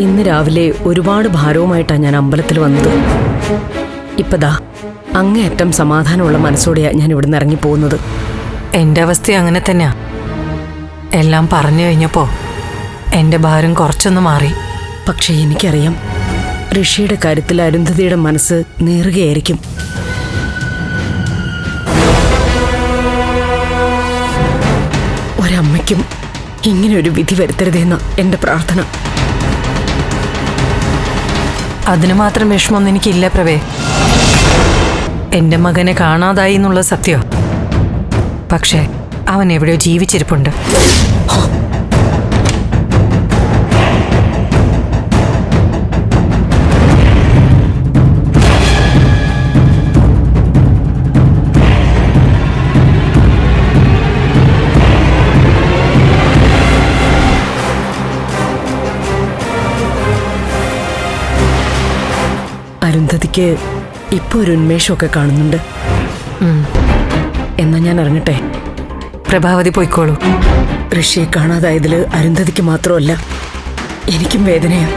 ഇന്ന് രാവിലെ ഒരുപാട് ഭാരവുമായിട്ടാണ് ഞാൻ അമ്പലത്തിൽ വന്നത്. ഇപ്പതാ അങ്ങേയറ്റം സമാധാനമുള്ള മനസ്സോടെയാ ഞാൻ ഇവിടുന്ന് ഇറങ്ങിപ്പോകുന്നത്. എൻ്റെ അവസ്ഥ അങ്ങനെ തന്നെയാ. എല്ലാം പറഞ്ഞു കഴിഞ്ഞപ്പോ എൻ്റെ ഭാരം കുറച്ചൊന്ന് മാറി. പക്ഷെ എനിക്കറിയാം, ഋഷിയുടെ കാര്യത്തിൽ അരുന്ധതിയുടെ മനസ്സ് നേറുകയായിരിക്കും. ഒരമ്മയ്ക്കും ഇങ്ങനെ ഒരു വിധി വരുത്തരുതെന്ന എൻ്റെ പ്രാർത്ഥന. അതിന് മാത്രം വിഷമമൊന്നും എനിക്കില്ല പ്രവേ. എൻ്റെ മകനെ കാണാതായി എന്നുള്ള സത്യം. പക്ഷേ അവൻ എവിടെയോ ജീവിച്ചിരിപ്പുണ്ട്. അരുന്ധതിക്ക് ഇപ്പൊ ഒരു ഉന്മേഷമൊക്കെ കാണുന്നുണ്ട്. എന്നാ ഞാൻ ഇറങ്ങട്ടെ. പ്രഭാവതി പോയിക്കോളൂ. ഋഷിയെ കാണാതായതില് അരുന്ധതിക്ക് മാത്രമല്ല, എനിക്കും വേദനയാണ്.